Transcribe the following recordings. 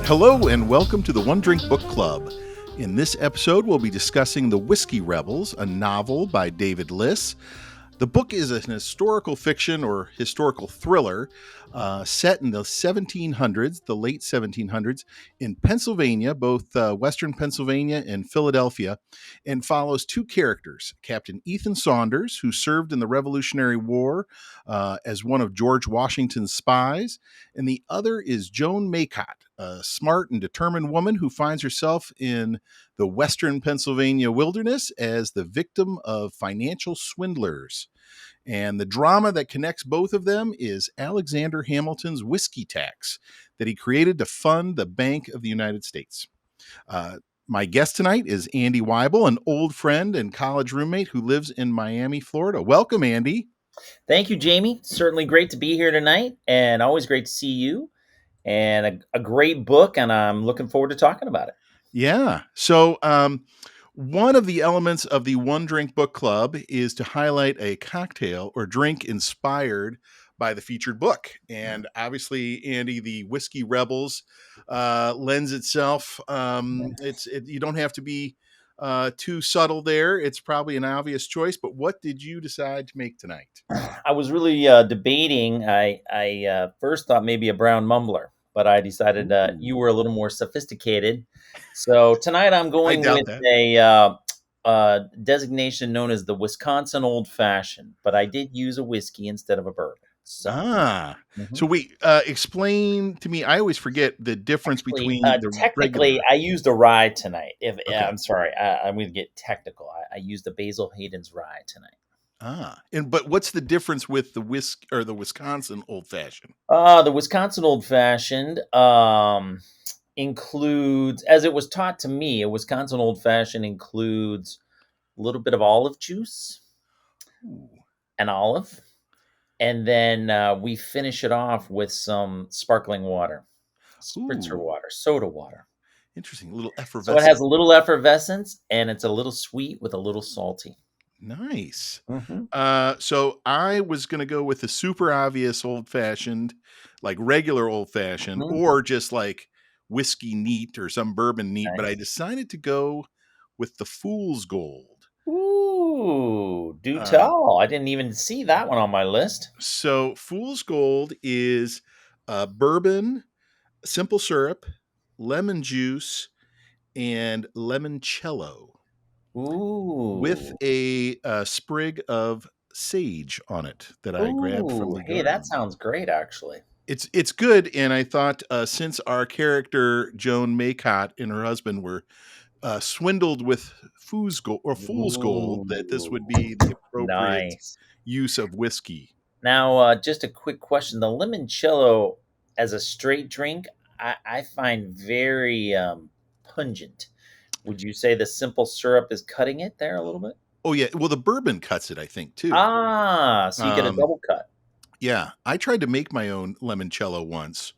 Hello and welcome to the One Drink Book Club. In this episode, we'll be discussing The Whiskey Rebels, a novel by David Liss. The book is an historical fiction or historical thriller set in the 1700s, the late 1700s, in Pennsylvania, both Western Pennsylvania and Philadelphia, and follows two characters, Captain Ethan Saunders, who served in the Revolutionary War as one of George Washington's spies, and the other is Joan Maycott, a smart and determined woman who finds herself in the Western Pennsylvania wilderness as the victim of financial swindlers. And the drama that connects both of them is Alexander Hamilton's whiskey tax that he created to fund the Bank of the United States. My guest tonight is Andy Weibel, an old friend and college roommate who lives in Miami, Florida. Welcome, Andy. Thank you, Jamie. Certainly great to be here tonight, and always great to see you. And a great book, and I'm looking forward to talking about it. Yeah. So, one of the elements of the One Drink Book Club is to highlight a cocktail or drink inspired by the featured book. And obviously, Andy, the Whiskey Rebels lends itself. You don't have to be too subtle there. It's probably an obvious choice. But what did you decide to make tonight? I was really debating. I first thought maybe a brown mumbler, but I decided you were a little more sophisticated. So tonight I'm I going doubt with that. a designation known as the Wisconsin Old Fashioned, but I did use a whiskey instead of a bourbon. So, So wait, explain to me. I always forget the difference actually, between the technically, regular. I used a rye tonight. Okay. I'm sorry, I'm going to get technical. I used a Basil Hayden's rye tonight. But what's the difference with the the Wisconsin Old Fashioned? The Wisconsin Old Fashioned includes, as it was taught to me, a Wisconsin Old Fashioned includes a little bit of olive juice, Ooh, an olive, and then we finish it off with some sparkling water, spritzer ooh, water, soda water. interesting. A little So it has effervescent. a little effervescence, and it's a little sweet with a little salty. Nice. Hmm. So I was going to go with the super obvious Old Fashioned, like regular Old Fashioned, Hmm. or just like whiskey neat or some bourbon neat. But I Nice. decided to go with the Fool's Gold. Ooh, do Uh, tell. I didn't even see that one on my list. So Fool's Gold is bourbon, simple syrup, lemon juice, and limoncello with Ooh. a sprig of sage on it that I grabbed from Ooh, the hey, that garden. sounds great, actually. It's good, and I thought since our character Joan Maycott and her husband were swindled with fool's gold, that this would Ooh, be the appropriate nice. use of whiskey. Now, just a quick question. The limoncello as a straight drink, I find very pungent. Would you say the simple syrup is cutting it there a little bit? Oh yeah, well the bourbon cuts it, I think too. Ah, so you get a Um, double cut. yeah, I tried to make my own limoncello once,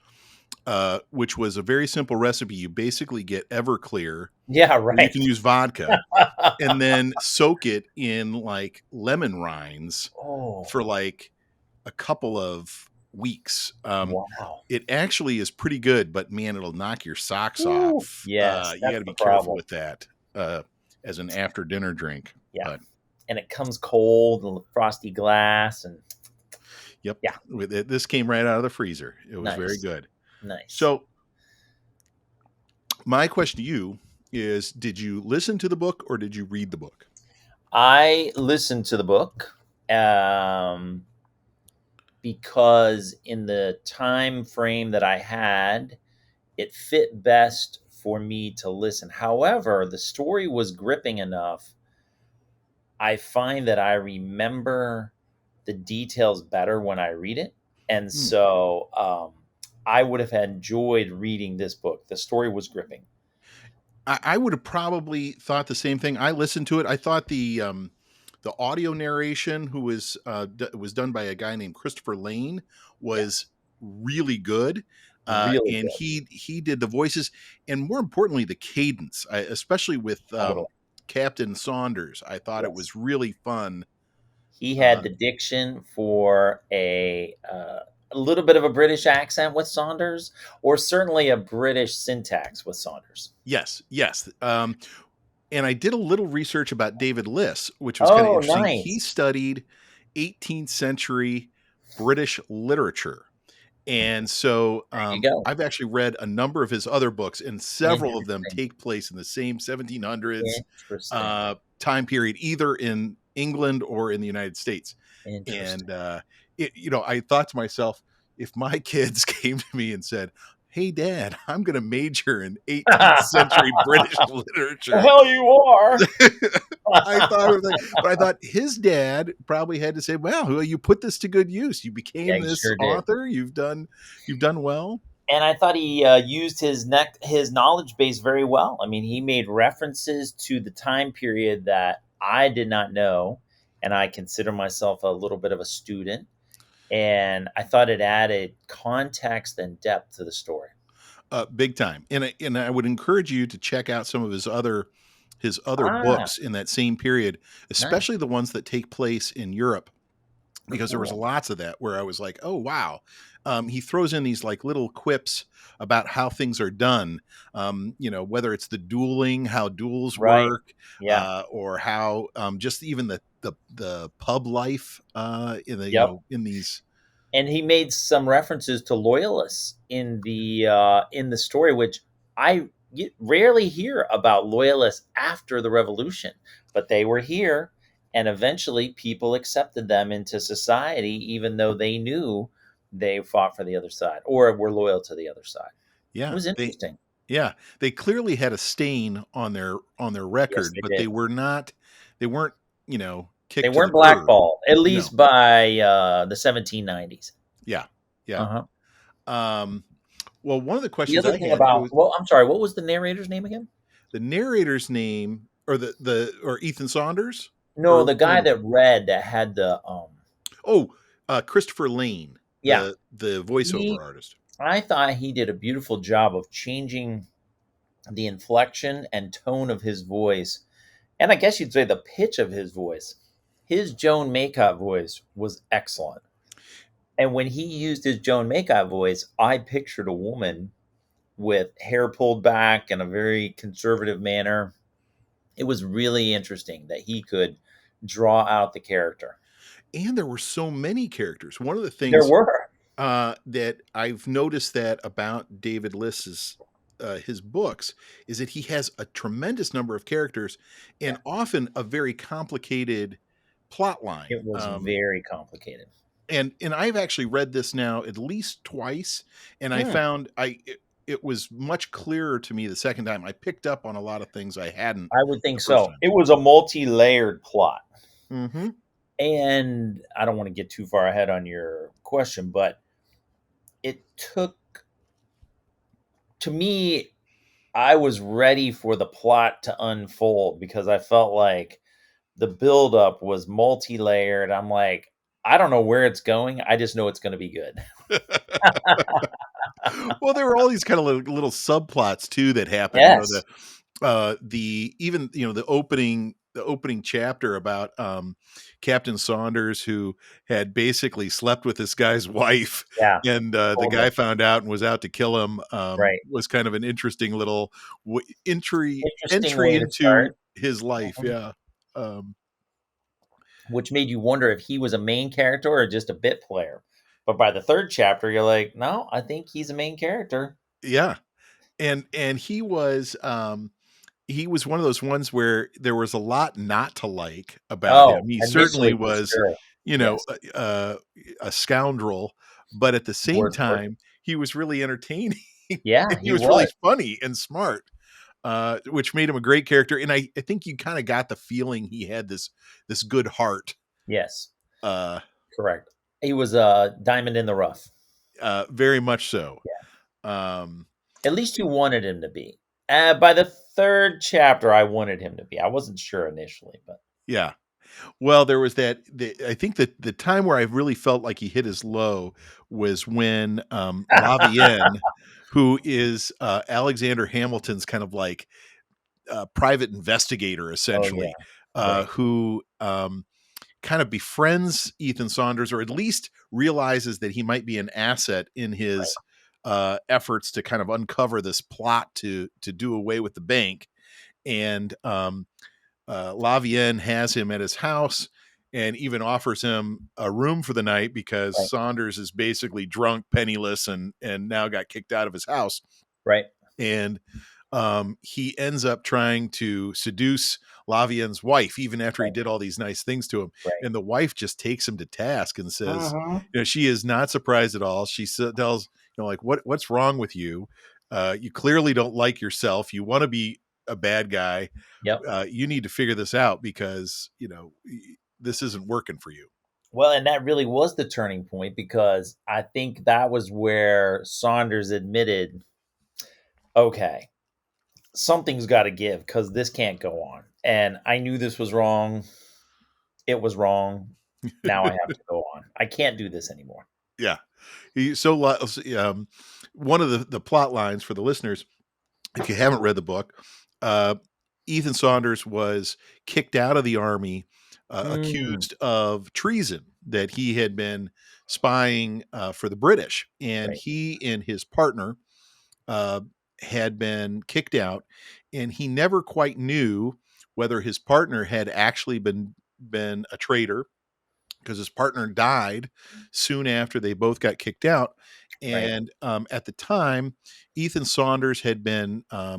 which was a very simple recipe. You basically get Everclear, Yeah, or you right. can use vodka, and then soak it in like lemon rinds for Oh, like a couple of weeks. wow. It actually is pretty good, but man, it'll knock your socks Ooh, off. yes, You got that's to the be careful problem. with that as an after dinner drink. Yeah, But and it comes cold, and frosty glass, and yep, yeah, this came right out of the freezer. It was very nice, good. nice. So, my question to you is: did you listen to the book or did you read the book? I listened to the book um, because in the time frame that I had, it fit best for me to listen. However, the story was gripping enough. I find that I remember the details better when I read it, and Hmm. so I would have enjoyed reading this book. The story was gripping. I would have probably thought the same thing. I listened to it. I thought the audio narration, who was done by a guy named Christopher Lane, Yeah, was really good, really and good. he did the voices, and more importantly, the cadence, especially with Totally. Captain Saunders. I thought it Yes. was really fun. He had Uh, the diction for a a little bit of a British accent with Saunders, or certainly a British syntax with Saunders? Yes, yes. And I did a little research about David Liss, which was kind of Oh, interesting. He nice. studied 18th century British literature. And so There you go. I've actually read a number of his other books, and several of them Interesting. take place in the same 1700s Interesting. time period, either in England or in the United States. And Interesting. I thought to myself, if my kids came to me and said, "Hey, Dad, I'm going to major in 18th century British The literature," hell you are. I thought of that, but I thought his dad probably had to say, "Well, you put this to good use. You Yeah, became he this sure did. author. You've done well." And I thought he used his knowledge base very well. I mean, he made references to the time period that I did not know, and I consider myself a little bit of a student. And I thought it added context and depth to the story. Big time. And I would encourage you to check out some of his other Ah, books in that same period, nice, especially the ones that take place in Europe, because there was cool. lots of that where I was like, "Oh wow." He throws in these like little quips about how things are done. Whether it's the dueling, how duels Right. work, Yeah. or how just even the pub life in the Yep. in these. And he made some references to loyalists in the story, which rarely hear about loyalists after the revolution, but they were here, and eventually people accepted them into society, even though they knew they fought for the other side or were loyal to the other side. It Yeah, was they interesting. yeah, they clearly had a stain on their Yes, record, they but did. they weren't, They kicked to the weren't curb. blackballed, at No. least by the 1790s. Yeah. Yeah. Uh-huh. Um, well, one of the The questions other I thing had, it about, was well, I'm sorry, what was the narrator's name again? the narrator's name, or or Ethan Saunders, No, or the one guy of them. that read that had Oh, Christopher Lane, yeah, the voiceover he artist. I thought he did a beautiful job of changing the inflection and tone of his voice, and I guess you'd say the pitch of his voice. His Joan Maycott voice was excellent. And when he used his Joan Maycott voice, I pictured a woman with hair pulled back in a very conservative manner. It was really interesting that he could draw out the character. And there were so many characters. One of the There things were. that I've noticed that about David Liss's his books is that he has a tremendous number of characters Yeah, and often a very complicated plot line. it was very complicated. And I've actually read this now at least twice, and I Hmm. found it was much clearer to me the second time. I picked up on a lot of things I hadn't I would think the first so. time. It was a multi-layered plot. Hmm. And I don't want to get too far ahead on your question, but it took, to me, I was ready for the plot to unfold because I felt like the buildup was multi-layered. I'm like, I don't know where it's going. I just know it's going to be good. Well, there were all these kind of little subplots too that happened. Yes. The even the opening chapter about Captain Saunders, who had basically slept with this guy's wife, Yeah. and the Totally. guy found out and was out to kill him. Right. Was kind of an interesting little entry Interesting entry way to into start. his life. Mhm. Yeah. Um, Which made you wonder if he was a main character or just a bit player. But by the third chapter, you're like, no, I think he's a main character. yeah. And he was one of those ones where there was a lot not to like about Oh, him. He certainly initially for was, sure. Yes. a scoundrel, but at the same Word. time, he was really entertaining. Yeah, And he he was really was. funny and smart, which made him a great character. And I think you kind of got the feeling he had this good heart. Yes, Uh, correct. He was a diamond in the rough. very much so. Yeah. Um, At least you wanted him to be. By the third chapter, I wanted him to be. I wasn't sure initially, but yeah. Well, there was I think that the time where I really felt like he hit his low was when Lavienne, who is Alexander Hamilton's kind of like private investigator, oh yeah, essentially, right. who kind of befriends Ethan Saunders, or at least realizes that he might be an asset in Right. his efforts to kind of uncover this plot to do away with the bank. And Lavienne has him at his house and even offers him a room for the night because Right. Saunders is basically drunk, penniless, and now got kicked out of his house. Right. And he ends up trying to seduce Lavienne's wife, even after he Right. did all these nice things to him. Right. And the wife just takes him to task and says, Mhm. she is not surprised at all. She tells, like, what's wrong with you? You clearly don't like yourself. You want to be a bad guy. Yep. You need to figure this out because, this isn't working for you. Well, and that really was the turning point because I think that was where Saunders admitted, okay, something's got to give because this can't go on. And I knew this was wrong. It was wrong. Now I have to go on. I can't do this anymore. Yeah. He so one of the plot lines for the listeners, if you haven't read the book, uh, Ethan Saunders was kicked out of the army, Mm, accused of treason, that he had been spying for the British, and right. he and his partner uh, had been kicked out, and he never quite knew whether his partner had actually been a traitor because his partner died soon after they both got kicked out. Right. And at the time, Ethan Saunders had been uh,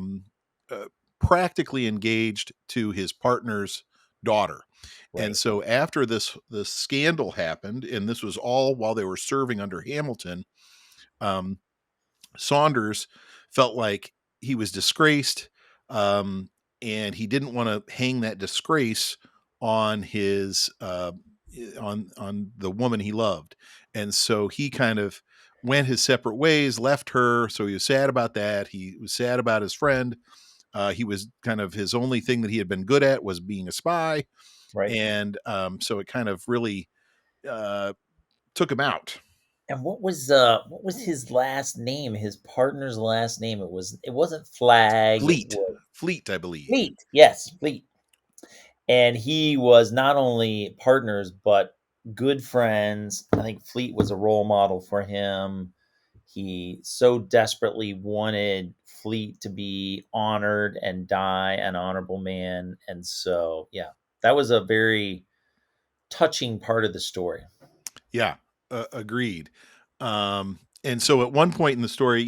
practically engaged to his partner's daughter. And Right. so after this scandal happened, and this was all while they were serving under Hamilton, um, Saunders felt like he was disgraced, um, and he didn't want to hang that disgrace on his on the woman he loved, and so he kind of went his separate ways, left her. So he was sad about that. He was sad about his friend. He was kind of his only thing that he had been good at was being a spy, Right. and so it kind of really uh, took him out. And what was his last name? His partner's last name. It wasn't Flag. It Fleet, was Fleet, I believe. Fleet. Yes, Fleet. And he was not only partners, but good friends. I think Fleet was a role model for him. He so desperately wanted Fleet to be honored and die an honorable man. And so, yeah, that was a very touching part of the story. Yeah, agreed. And so at one point in the story,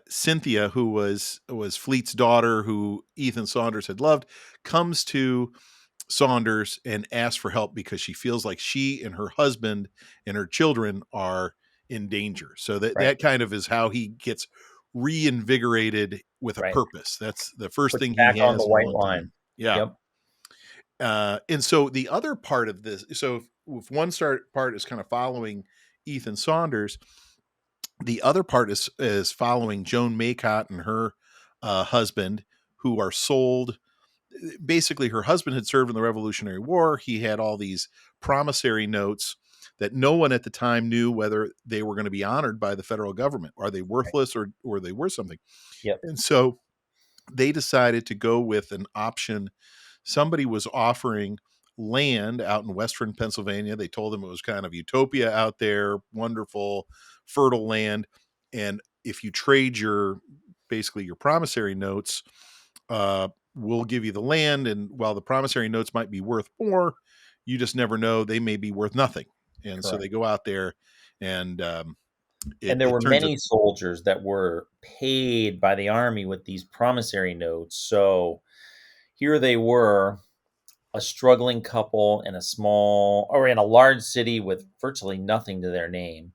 Cynthia, who was Fleet's daughter, who Ethan Saunders had loved, comes to Saunders and asks for help because she feels like she and her husband and her children are in danger. So Right. that kind of is how he gets reinvigorated with a Right. purpose. That's the first Put thing you back he on the has in a white long line. time. Yeah. Yep. And so the other part of this, so if one part is kind of following Ethan Saunders, the other part is following Joan Maycott and her husband, who are sold. Basically, her husband had served in the Revolutionary War. He had all these promissory notes that no one at the time knew whether they were going to be honored by the federal government. Are they Right. worthless or they worth something? Yep. And so they decided to go with an option. Somebody was offering land out in western Pennsylvania. They told them it was kind of utopia out there, wonderful, fertile land. And if you trade basically your promissory notes, we'll give you the land. And while the promissory notes might be worth more, you just never know. They may be worth nothing. And so they Correct. go out there and And there it were turns out, many soldiers that were paid by the army with these promissory notes. So here they were, a struggling couple in a small or in a large city with virtually nothing to their name.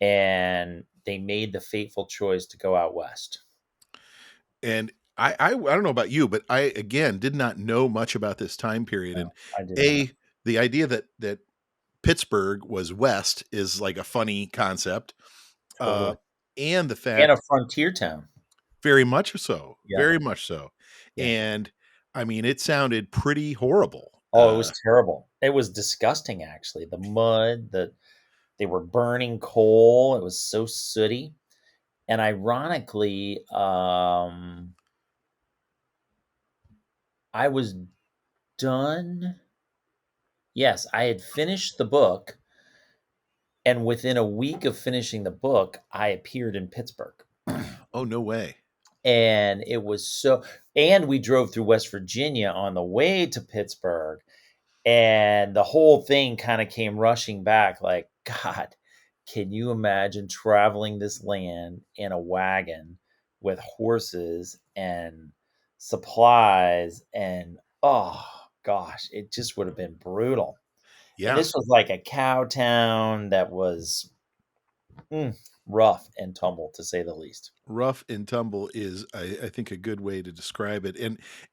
And they made the fateful choice to go out west. and I don't know about you, but I again did not know much about this time period. No, And I did not. a the idea that Pittsburgh was west is like a funny concept, uh, Totally. and the And a fact frontier town. Yeah. very much so. Yeah. And I mean, it sounded pretty horrible. Oh, it was terrible. It was disgusting, actually. The mud, they were burning coal. It was so sooty. And ironically, I was done Yes, I had finished the book, and within a week of finishing the book, I appeared in Pittsburgh. Oh, no way. And it was so and we drove through West Virginia on the way to Pittsburgh, and the whole thing kinda came rushing back like, God, can you imagine traveling this land in a wagon with horses and supplies and oh gosh, it just would have been brutal. And Yeah. this was like a cow town that was, mm, rough and tumble, to say the least. Rough and tumble is, I think, a good way to describe it,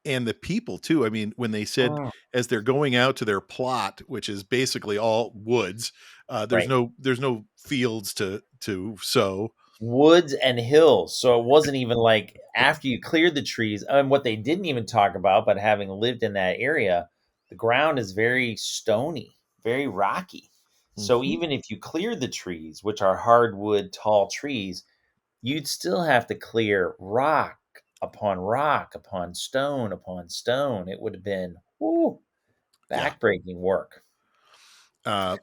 and the people too. I mean, when they said Mm, as they're going out to their plot, which is basically all woods, right. there's no fields to sow. Woods and hills, so it wasn't even like after you cleared the trees and what they didn't even talk about, but having lived in that area, the ground is very stony, very rocky. So Mhm. even if you cleared the trees, which are hardwood, tall trees, you'd still have to clear rock upon stone upon stone. It would have been, whoo, Yeah. backbreaking work. Uh,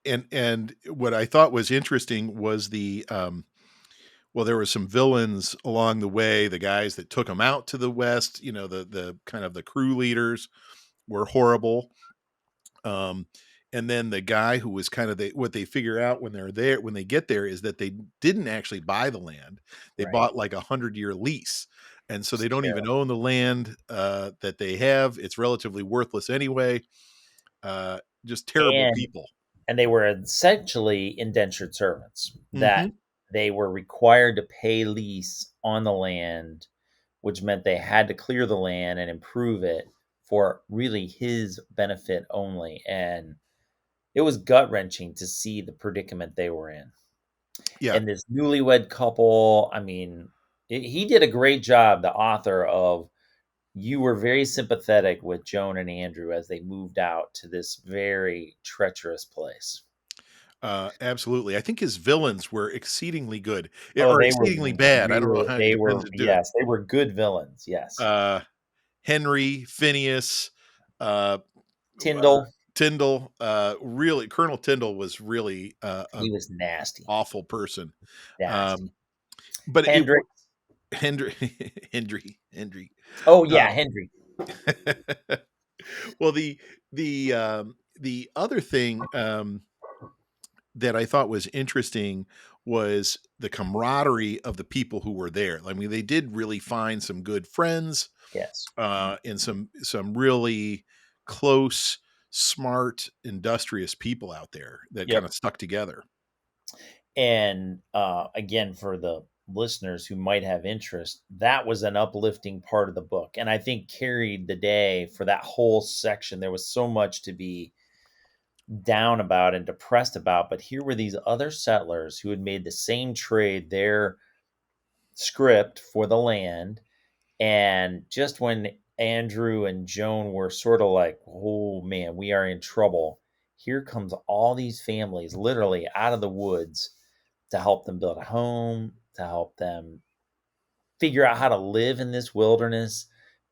and what I thought was interesting was well, there were some villains along the way, the guys that took them out to the west, the kind of the crew leaders were horrible. Um, and then the guy who was kind of what they figure out when they get there is that they didn't actually buy the land. They Right. bought like 100-year lease. And so It's they don't even terrible. own the land that they have. It's relatively worthless anyway. Just terrible And people. And they were essentially indentured servants that Hmm. they were required to pay lease on the land, which meant they had to clear the land and improve it for really his benefit only. And it was gut wrenching to see the predicament they were in. Yeah. And this newlywed couple, I mean, he did a great job, the author of you were very sympathetic with Joan and Andrew as they moved out to this very treacherous place. Absolutely. I think his villains were exceedingly good, Oh, or they were exceedingly bad. I don't know real how it they depends were to do it. yes, they were good villains, yes. Uh, Henry, Phineas, uh, Tyndall, Tyndall, really, Colonel Tyndall was really a he was nasty, awful person. Um, nasty. but it Hendrick, Hendry, Hendry. oh, yeah, Um, Hendry, well, the other thing that I thought was interesting was the camaraderie of the people who were there. I mean, they did really find some good friends yes. Mm, and some really close, smart, industrious people out there that kind yep, of stuck together. and, again, for the listeners who might have interest, that was an uplifting part of the book, and I think carried the day for that whole section. There was so much to be down about and depressed about, but here were these other settlers who had made the same trade their script for the land. And just when Andrew and Joan were sort of like, oh man, we are in trouble, here comes all these families literally out of the woods to help them build a home, to help them figure out how to live in this wilderness,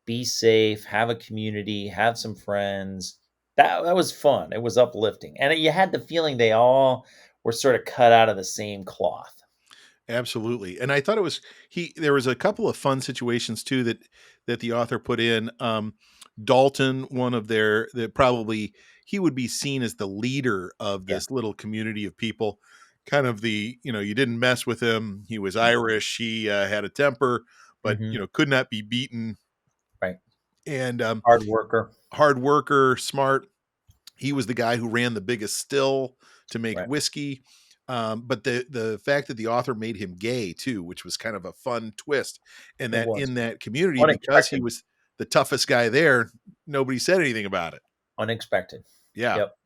be safe, have a community, have some friends. That was fun. It was uplifting. And you had the feeling they all were sort of cut out of the same cloth. Absolutely, and I thought it was he there was a couple of fun situations too that the author put in. Dalton, one of their that probably he would be seen as the leader of Yeah. this little community of people. Kind of you didn't mess with him. He was Irish. He had a temper, but Hmm. could not be beaten. Right. And Hard worker. hard worker, smart. He was the guy who ran the biggest still to make Right. whiskey. But the fact that the author made him gay too, which was kind of a fun twist, and It that was in that community, because he unexpected. was the toughest guy there, nobody said anything about it. Unexpected. Yeah, Yep.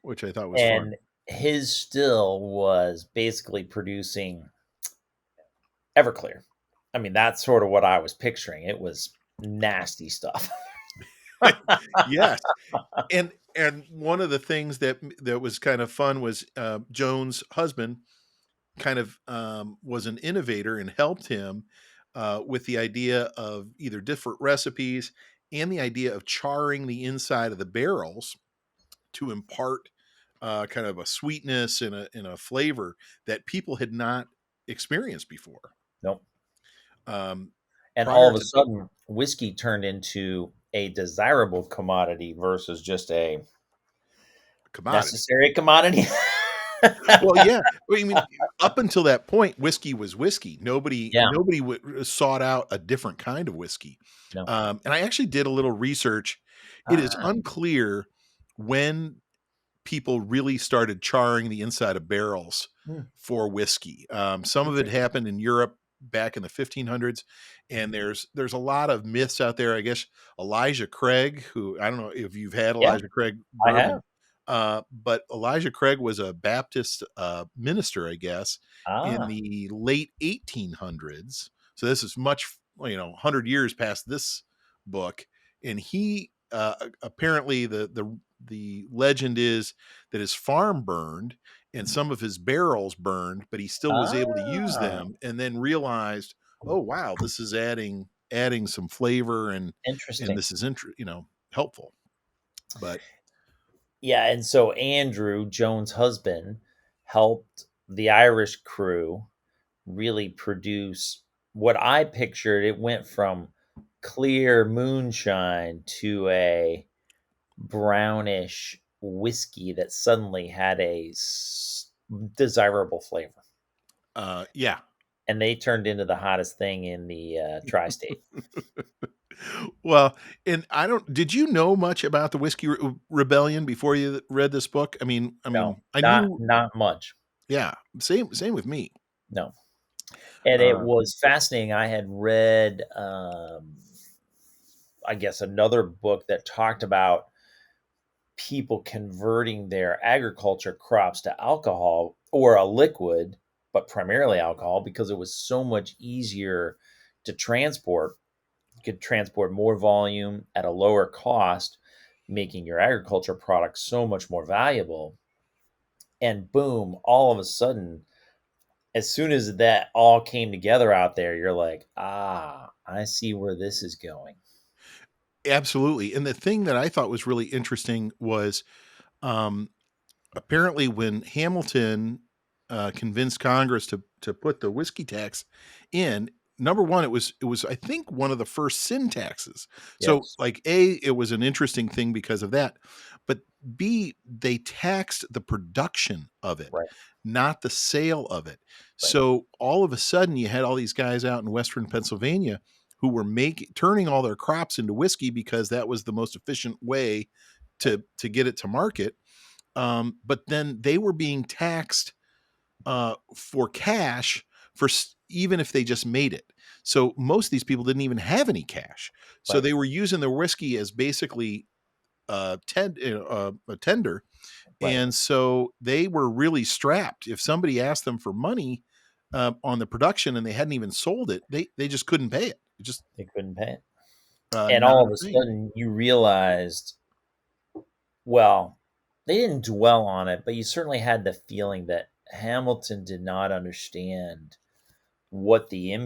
which I thought was fun. And his still was basically producing Everclear. I mean, that's sort of what I was picturing. It was nasty stuff. Yes, and one of the things that was kind of fun was Joan's husband kind of was an innovator and helped him with the idea of either different recipes and the idea of charring the inside of the barrels to impart kind of a sweetness and a flavor that people had not experienced before. Nope. Um, And all Prior of a to sudden, whiskey turned into a desirable commodity versus just a commodity. necessary commodity. Well, yeah. Well, I mean, up until that point, whiskey was whiskey. Yeah. Nobody sought out a different kind of whiskey. No. And I actually did a little research. It is Ah. unclear when people really started charring the inside of barrels Hmm, for whiskey. Some of it interesting. happened in Europe back in the 1500s, and there's a lot of myths out there. I guess Elijah Craig, who I don't know if you've had Yeah, Elijah Craig I have. bourbon, but Elijah Craig was a Baptist minister, I guess, in Ah, the late 1800s. So this is much, 100 years past this book, and he apparently the legend is that his farm burned and some of his barrels burned, but he still was able to use ah, them, and then realized, oh wow, this is adding some flavor, and interesting. this is helpful. But Yeah, and so Andrew, Joan's husband, helped the Irish crew really produce what I pictured. It went from clear moonshine to a brownish whiskey that suddenly had a desirable flavor. yeah. And they turned into the hottest thing in the tri-state. Well, and I don't did you know much about the Whiskey Rebellion before you read this book? No, I not knew. not much. Yeah, same with me. No. And it uh was fascinating. I had read, I guess, another book that talked about people converting their agriculture crops to alcohol or a liquid, but primarily alcohol because it was so much easier to transport. You could transport more volume at a lower cost, making your agriculture products so much more valuable. And boom, all of a sudden, as soon as that all came together out there, you're like, ah, I see where this is going. Absolutely. And the thing that I thought was really interesting was, um apparently when Hamilton convinced Congress to put the whiskey tax in, number one, it was I think one of the first sin taxes. So Yes. like A, it was an interesting thing because of that, but B, they taxed the production of it, Right. not the sale of it. Right. So all of a sudden, you had all these guys out in Western Pennsylvania who were making turning all their crops into whiskey because that was the most efficient way Right. to get it to market. But then they were being taxed for cash even if they just made it. So most of these people didn't even have any cash. So Right. they were using the whiskey as basically a tender. Right. And so they were really strapped. If somebody asked them for money on the production and they hadn't even sold it, they just couldn't pay it. It just They couldn't pay it. And not all a of a thing. sudden you realized, well, they didn't dwell on it, but you certainly had the feeling that Hamilton did not understand what the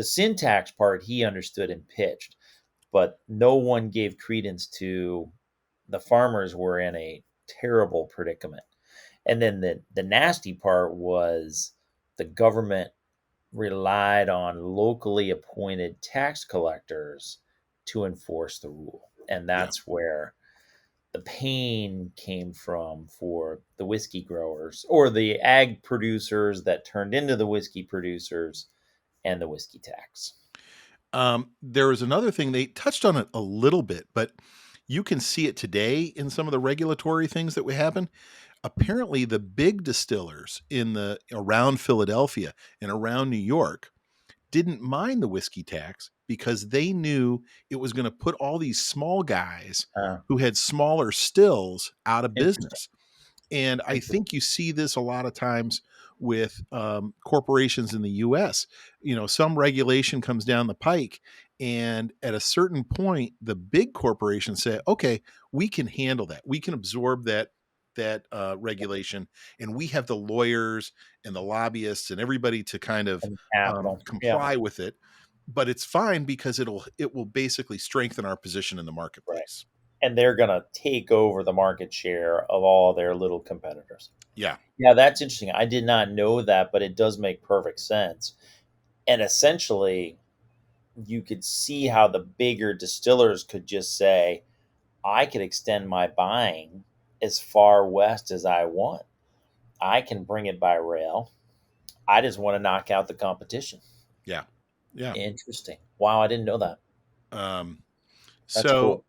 syntax part he understood and pitched, but no one gave credence to the farmers were in a terrible predicament. And then the nasty part was the government relied on locally appointed tax collectors to enforce the rule. And Yeah. that's where the pain came from for the whiskey growers or the ag producers that turned into the whiskey producers and the whiskey tax. There was another thing they touched on it a little bit, but you can see it today in some of the regulatory things that we happen. Apparently, the big distillers in the around Philadelphia and around New York didn't mind the whiskey tax because they knew it was going to put all these small guys Uh, who had smaller stills out of interesting. business. And I Interesting. think you see this a lot of times with corporations in the US. Some regulation comes down the pike, and at a certain point, the big corporations say, okay, we can handle that. We can absorb that regulation, and we have the lawyers and the lobbyists and everybody to kind of And capital. Yeah. comply with it. but it's fine because it will basically strengthen our position in the Right. marketplace. And they're gonna take over the market share of all their little competitors. Yeah. Yeah, that's interesting. I did not know that, but it does make perfect sense. And essentially, you could see how the bigger distillers could just say, I could extend my buying as far west as I want. I can bring it by rail. I just want to knock out the competition. Yeah. Yeah. Interesting. Wow, I didn't know that. Um, That's cool.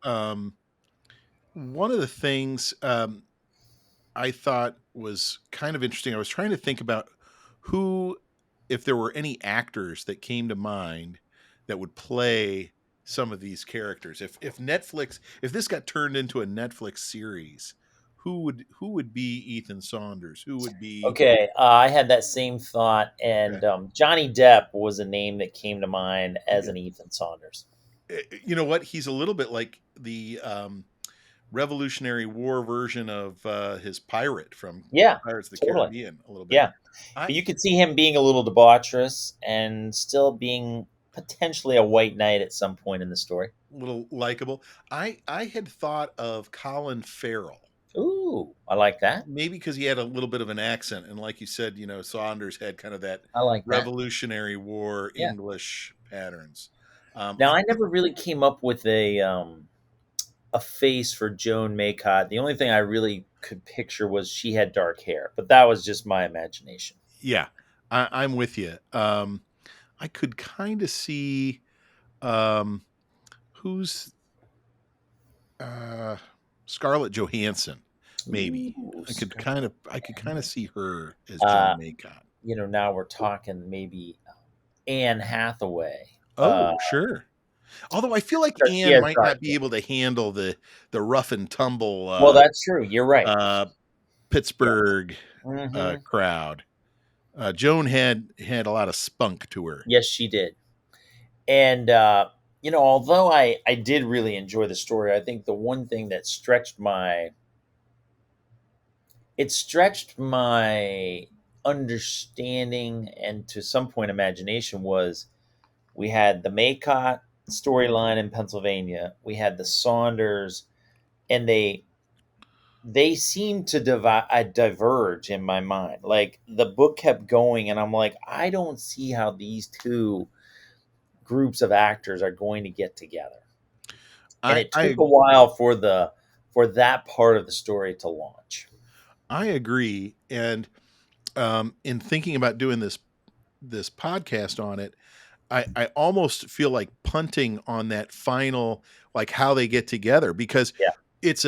one of the things I thought was kind of interesting, I was trying to think about who, if there were any actors that came to mind that would play some of these characters. If this got turned into a Netflix series, who would be Ethan Saunders? Who would be Okay, I had that same thought, okay? and Johnny Depp was a name that came to mind as Okay. an Ethan Saunders. You know what? He's a little bit like the Revolutionary War version of his pirate from Yeah, Pirates of the totally. Caribbean, a little bit. Yeah, I but you could see him being a little debaucherous and still being potentially a white knight at some point in the story. little likable. I had thought of Colin Farrell, Ooh, I like that. maybe because he had a little bit of an accent, and like you said, Saunders had kind of that I like that. Revolutionary War Yeah. English patterns. Now, I never really came up with a face for Joan Maycott. The only thing I really could picture was she had dark hair, but that was just my imagination. Yeah, I'm with you. I could kind of see um, who's uh, Scarlett Johansson. Maybe Ooh, I could kind of see her as uh, Joan Maycott. now we're talking maybe Anne Hathaway. Oh, sure. Although I feel like She Anne has might dark not be hair. able to handle the rough and tumble Well, that's true. You're right. uh, Yeah. Pittsburgh Hmm. crowd. Joan had a lot of spunk to her. Yes, she did. And although I did really enjoy the story, I think the one thing that stretched my understanding and to some point imagination was we had the Maycott storyline in Pennsylvania, we had the Saunders, and they seemed to diverge in my mind. Like the book kept going, and I'm like, I don't see how these two groups of actors are going to get together. And I it took I a while for that part of the story to launch. I agree. And in thinking about doing this podcast on it, I almost feel like punting on that final, like how they get together, because Yeah. it's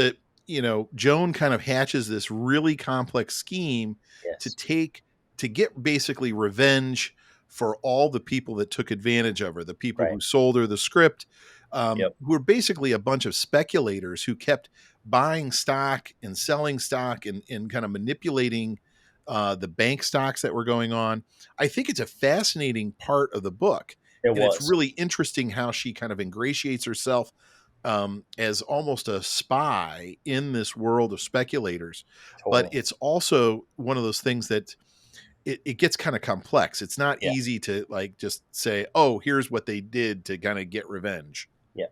Joan kind of hatches this really complex scheme to Yes. take to get basically revenge for all the people that took advantage of her, the people Right. who sold her the script, Yep. who were basically a bunch of speculators who kept buying stock and selling stock and kind of manipulating the bank stocks that were going on. I think it's a fascinating part of the book. It And it's was. really interesting how she kind of ingratiates herself as almost a spy in this world of speculators. But Totally. it's also one of those things that it gets kind of complex. It's not Yeah. easy to like just say, oh, here's what they did to kind of get revenge. Yeah.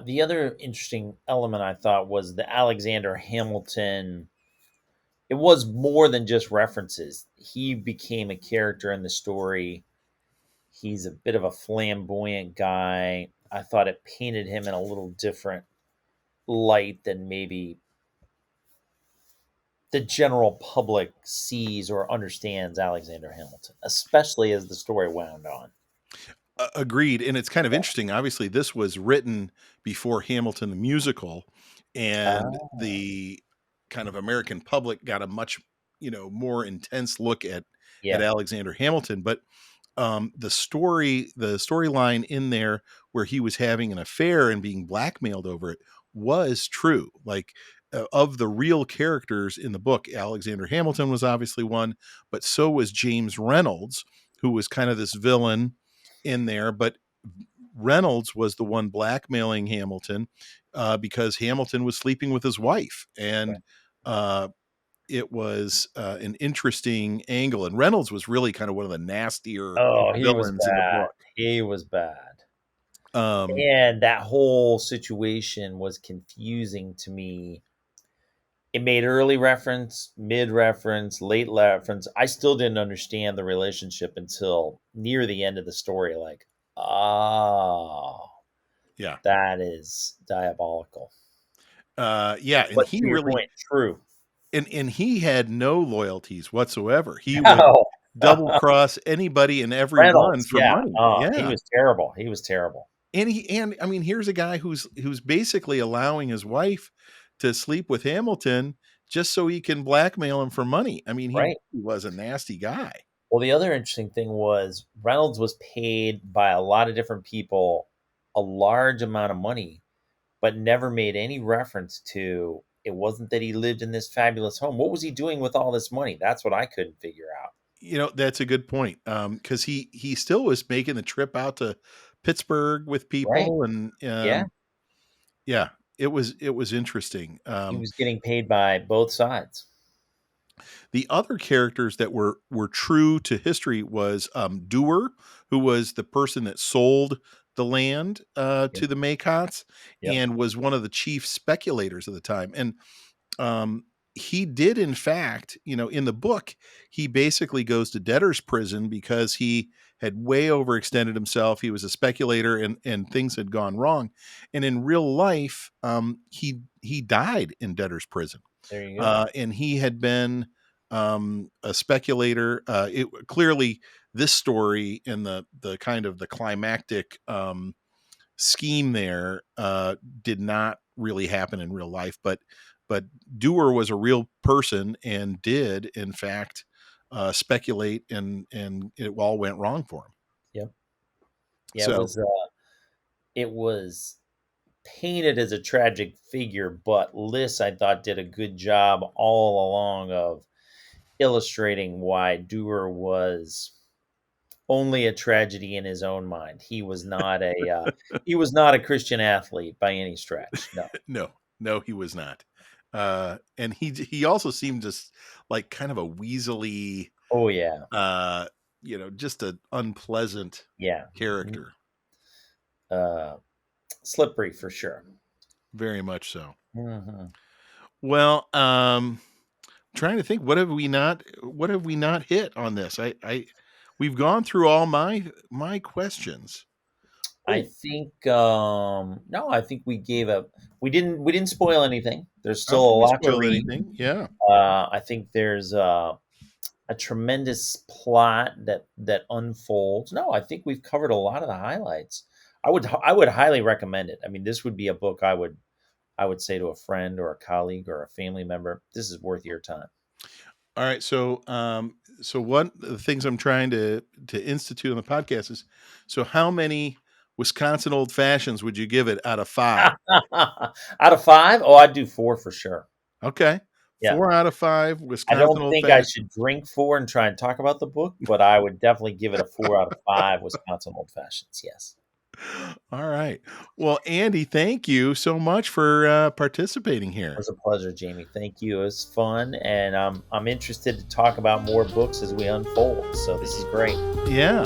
The other interesting element I thought was the Alexander Hamilton. It was more than just references. He became a character in the story. He's a bit of a flamboyant guy. I thought it painted him in a little different light than maybe the general public sees or understands Alexander Hamilton, especially as the story wound on. Agreed, and it's kind of Yeah. interesting. Obviously, this was written before Hamilton the musical, and Ah, the kind of American public got a much more intense look at yeah, Alexander Hamilton. But the storyline in there where he was having an affair and being blackmailed over it was true. Like of the real characters in the book, Alexander Hamilton was obviously one, but so was James Reynolds, who was kind of this villain in there. But Reynolds was the one blackmailing Hamilton because Hamilton was sleeping with his wife, and right. uh, it was an interesting angle. And Reynolds was really kind of one of the nastier Oh, he was villains in the bad. book. He was bad. Um, And that whole situation was confusing to me. It made early reference, mid reference, late reference. I still didn't understand the relationship until near the end of the story. Like, oh, yeah, that is diabolical. yeah, and But he to your really point, true. and he had no loyalties whatsoever. He would No. double cross anybody and everyone Reynolds, for yeah. money. He Yeah. was terrible. He was terrible. And I mean, here's a guy who's basically allowing his wife to sleep with Hamilton just so he can blackmail him for money. I mean, he Right. really was a nasty guy. Well, the other interesting thing was Reynolds was paid by a lot of different people a large amount of money, but never made any reference to it wasn't that he lived in this fabulous home. What was he doing with all this money? That's what I couldn't figure out. You know, that's a good point. Because he still was making the trip out to Pittsburgh with Right. people, and Yeah. yeah, it was interesting. He was getting paid by both sides. The other characters that were true to history was Dewar, who was the person that sold the land Yep. to the Maycots Yep. and was one of the chief speculators of the time. And um, he did, in fact, in the book, he basically goes to debtor's prison because he had way overextended himself. He was a speculator, and things had gone wrong. And in real life, he died in debtor's prison, There you go. and he had been a speculator. It clearly this story and the kind of the climactic scheme there did not really happen in real life, but Dewar was a real person and did in fact speculate, and it all went wrong for him. Yep. Yeah, So it was painted as a tragic figure, but Liss, I thought, did a good job all along of illustrating why Dewar was only a tragedy in his own mind. He was not a Christian athlete by any stretch. No. no, no, he was not. And he also seemed just like kind of a weaselly, Oh yeah, uh, just an unpleasant yeah. character. Uh, Slippery for sure. Very much so. Hmm. Well, trying to think, what have we not hit on this? We've gone through all my questions. I Oh, think no, I think we didn't spoil anything. There's I don't still think a we lot to spoiled read. anything. Yeah. I think there's a tremendous plot that unfolds. No, I think we've covered a lot of the highlights. I would highly recommend it. I mean, this would be a book I would say to a friend or a colleague or a family member, this is worth your time. All right. So one of the things I'm trying to institute on the podcast is, so how many Wisconsin old fashions would you give it out of 5? Out of 5, oh, I'd do 4 for sure. Okay. Yeah. 4 out of 5 I Wisconsin don't old think I fashions. should drink 4 and try and talk about the book, but I would definitely give it a 4 out of 5 Wisconsin Old Fashions, yes. All right. Well, Andy, thank you so much for participating It here. was a pleasure, Jamie. Thank you. It was fun, and I'm interested to talk about more books as we unfold, so this is great. Yeah.